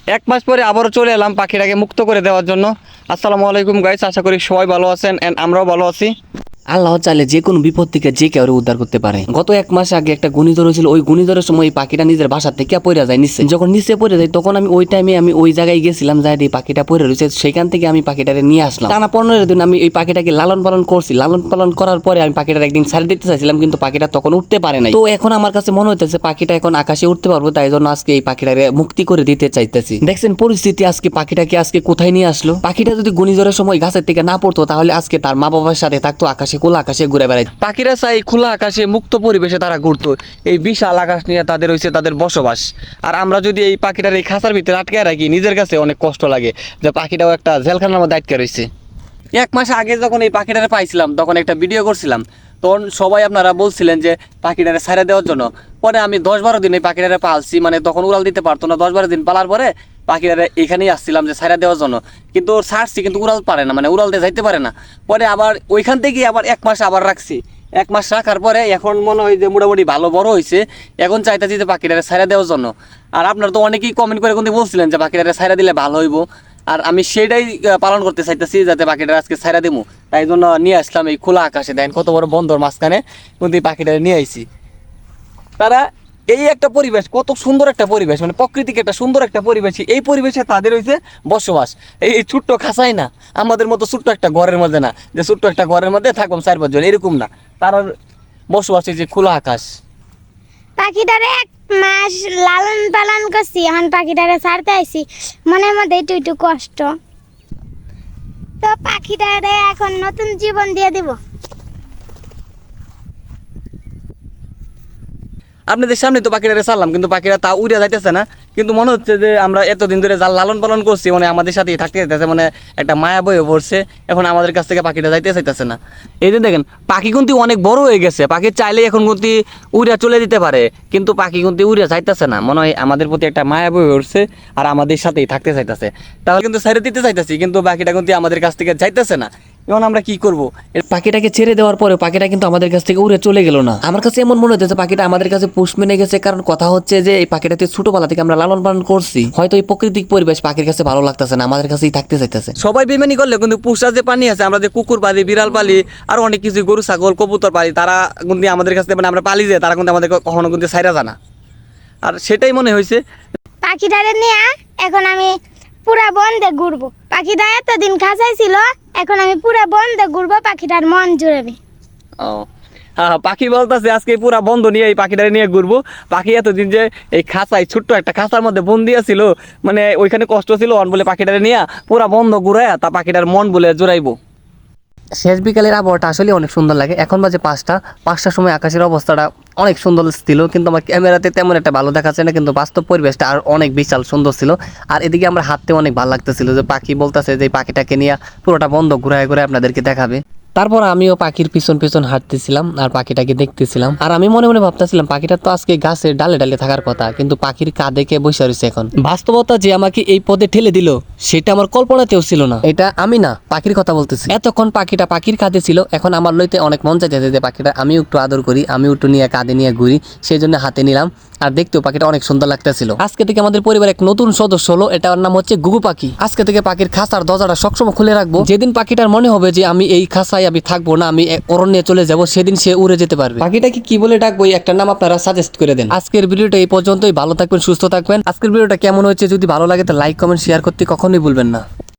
এক মাস পরে আবারও চলে এলাম পাখিটাকে মুক্ত করে দেওয়ার জন্য। আসসালামু আলাইকুম গাইস, আশা করি সবাই ভালো আছেন এন্ড আমরাও ভালো আছি। আল্লাহ চাইলে যে কোনো বিপদ থেকে যে কেউ উদ্ধার করতে পারে। গত এক মাস আগে একটা ঘূর্ণিঝড় হয়েছিল, ওই ঘূর্ণিঝড়ের সময় এই পাখিটা নিজের বাসা থেকে পড়ে যায় নিচে। যখন নিচে পড়ে যায় তখন আমি ওই টাইমে ওই জায়গায় গেছিলাম, যাই এই পাখিটা পড়ে রয়েছে, সেখান থেকে আমি পাখিটারে নিয়ে আসলাম। টানা 15 দিন আমি এই পাখিটাকে লালন পালন করছি। লালন পালন করার পরে আমি পাখিটার একদিন ছাড়ে দিতে চাইছিলাম, কিন্তু পাখিটা তখন উঠতে পারে নাই। তো এখন আমার কাছে মনে হইতেছে পাখিটা এখন আকাশে উঠতে পারবো, তাই জন্য আজকে এই পাখিটারে মুক্তি করে দিতে চাইতেছি। দেখছেন পরিস্থিতি, আজকে পাখিটাকে আজকে কোথায় নিয়ে আসলো। পাখিটা যদি ঘূর্ণিঝড়ের সময় গাছের থেকে না পড়তো তাহলে আজকে তার মা বাবার সাথে থাকতো, আকাশে খোলা আকাশে ঘুরে বেড়াই। পাখিরা চাই খোলা আকাশে মুক্ত পরিবেশে তারা ঘুরতো, এই বিশাল আকাশ নিয়ে তাদের হয়েছে তাদের বসবাস। আর আমরা যদি এই পাখিটার এই খাঁচার ভিতরে আটকে রাখি, নিজের কাছে অনেক কষ্ট লাগে যে পাখিটাও একটা জেলখানার মধ্যে আটকে রয়েছে। এক মাস আগে যখন এই পাখিটারে পাইছিলাম তখন একটা ভিডিও করছিলাম, তখন সবাই আপনারা বলছিলেন যে পাখিটারে ছাড়ে দেওয়ার জন্য। পরে আমি 10-12 দিন এই পাখিটারে পালছি, মানে তখন উড়াল দিতে পারতো না। 10-12 দিন পালার পরে পাখিটারে এখানেই আসছিলাম যে ছাড়া দেওয়ার জন্য, কিন্তু ওর ছাড়ছি কিন্তু উড়াল পারে না, মানে উড়াল দিয়ে যাইতে পারে না। পরে আবার ওইখান থেকে আবার 1 মাস আবার রাখছি। 1 মাস রাখার পরে এখন মনে হয় যে মোটামুটি ভালো বড় হয়েছে। এখন চাইতেছি যে পাখিটারে ছাড়া দেওয়ার জন্য। আর আপনারা তো অনেকেই কমেন্ট করে কিন্তু বলছিলেন যে পাখিটারে ছাড়া দিলে ভালো হইব, আর আমি সেটাই পালন করতে চাইতেছি, যাতে পাখিটা আজকে ছাইরা দেবো। তাই জন্য নিয়ে আসলাম এই খোলা আকাশে। দেখেন কত বড় বন্দর মাঝখানে কিন্তু এই পাখিটা নিয়ে আইছি। তারা এই একটা পরিবেশ, কত সুন্দর একটা পরিবেশ, মানে প্রকৃতিকে একটা সুন্দর একটা পরিবেশ, এই পরিবেশে তাদের হয়েছে বসবাস। এই ছোট্ট খাঁচাই না, আমাদের মতো ছোট্ট একটা ঘরের মধ্যে না, যে ছোট্ট একটা ঘরের মধ্যে থাকবাম 4-5 জন, এরকম না। তারা বসবাস হয়েছে খোলা আকাশ। পাখিটারে 1 মাস লালন পালন করছি, এখন পাখিটারে ছাড়তে আইছি, মনের মধ্যে একটু একটু কষ্ট। তো পাখিটারে এখন নতুন জীবন দিয়ে দিব। আপনাদের সামনে তো পাখিটারে ছাড়লাম, কিন্তু পাখিরা তা উড়ে যাইতেছে না। কিন্তু মনে হচ্ছে যে আমরা এতদিন ধরে যা লালন পালন করছি, মানে আমাদের সাথেই থাকতে চাইতেছে, মানে একটা মায়া বয়ে পড়ছে। এখন আমাদের কাছ থেকে পাখিটা যাইতে চাইতেছে না। এই যে দেখেন পাখি কিন্তু অনেক বড় হয়ে গেছে, পাখি চাইলে এখন কিন্তু উড়ে চলে দিতে পারে, কিন্তু পাখি কিন্তু উড়ে যাইতেছে না। মনে হয় আমাদের প্রতি একটা মায়া বয়ে পড়ছে আর আমাদের সাথেই থাকতে চাইতেছে। তাহলে কিন্তু ছেড়ে দিতে চাইতেছি, কিন্তু পাখিটা কিন্তু আমাদের কাছ থেকে যাইতেছে না। এখন আমরা কি করবো? পাখিটাকে ছেড়ে দেওয়ার পরে পাখিটা কিন্তু আমাদের কাছ থেকে উড়ে চলে গেল না। আমার কাছে এমন মনে হচ্ছে পাখিটা আমাদের কাছে পুষ মেনে গেছে, কারণ কথা হচ্ছে যে এই পাখিটাকে ছোটবেলা থেকে আমরা লালন পালন করছি, হয়তো এই প্রাকৃতিক পরিবেশ পাখির কাছে ভালো লাগতেছে না, আমাদের কাছেই থাকতে চাইতেছে। সবাই বেমানি করলে কিন্তু পুষা যে পানি আছে, আমরা যে কুকুর পালি, বিড়াল পালি, আর অনেক কিছু গরু ছাগল কবুতর পালি, তারা কিন্তু আমাদের কাছে, মানে আমরা পালি যে তারা কিন্তু আমাদের কখনো কিন্তু ছাইরা জানা। আর সেটাই মনে হয়েছে পাখিটারে নিয়ে এখন আমি পুরা বন্ধে ঘুরবো। পাখিটা এতদিন খাঁচাই ছিল, এখন আমি পুরা বন্ধে ঘুরবো, পাখিটার মন জুড়াবে। ও হ্যাঁ, পাখি বলতেছে আজকে পুরা বন্ধ নিয়ে এই পাখিটারে নিয়ে ঘুরবো। পাখি এতদিন যে এই খাঁচায় ছোট্ট একটা খাঁচার মধ্যে বন্দি ছিল, মানে ওইখানে কষ্ট ছিল, অন বলে পাখিটারে নিয়ে পুরা বন্ধ ঘুরায় তা পাখিটার মন বলে জোড়াইবো। শেষ বিকালের আবহাওয়াটা আসলে অনেক সুন্দর লাগে। এখন বাজে 5টার সময় আকাশের অবস্থাটা অনেক সুন্দর ছিল, কিন্তু আমার ক্যামেরাতে তেমন একটা ভালো দেখাচ্ছে না, কিন্তু বাস্তব পরিবেশটা আর অনেক বিশাল সুন্দর ছিল। আর এদিকে আমরা হাঁটতে অনেক ভালো লাগতেছিল, যে পাখি বলতেছে যে পাখিটাকে নিয়ে পুরোটা বন্ধ ঘুরায় ঘুরে আপনাদেরকে দেখাবে। তারপর আমিও পাখির পিছন পিছন হাঁটতেছিলাম আর পাখিটাকে দেখতেছিলাম। আর আমি মনে মনে ভাবতেছিলাম পাখিটা তো আজকে গাছের ডালে ডালে থাকার কথা, কিন্তু পাখির কাঁধে কে বসে রয়েছে। এখন বাস্তবতা যে আমাকে এই পদে ঠেলে দিল সেটা আমার কল্পনাতেও ছিল না। এটা আমি না, পাখির কথা বলতেছি। এতক্ষণ পাখিটা পাখির কাঁধে ছিল, এখন আমার লইতে অনেক মন চাইতেছে যে পাখিটা আমিও একটু আদর করি, আমিও একটু নিয়ে কাঁধে নিয়ে ঘুরি, সেই জন্য হাতে নিলাম। আর দেখতেও পাখিটা অনেক সুন্দর লাগতেছিল। আজকে থেকে আমাদের পরিবার এক নতুন সদস্য হলো, এটার নাম হচ্ছে গুগু পাখি। আজকে থেকে পাখির খাঁচার দরজাটা সবসময় খুলে রাখবো। যেদিন পাখিটার মনে হবে যে আমি এই খাঁচায় আমি থাকবো না, আমি অরণ্যে চলে যাব, সেদিন সে উড়ে যেতে পারবে। পাখিটাকে কি বলে ডাকবো একটা নাম আপনারা সাজেস্ট করে দেন। আজকের ভিডিওটা এই পর্যন্তই। ভালো থাকবেন, সুস্থ থাকবেন। আজকের ভিডিওটা কেমন হয়েছে যদি ভালো লাগে তো লাইক কমেন্ট শেয়ার করতে কখনোই ভুলবেন না।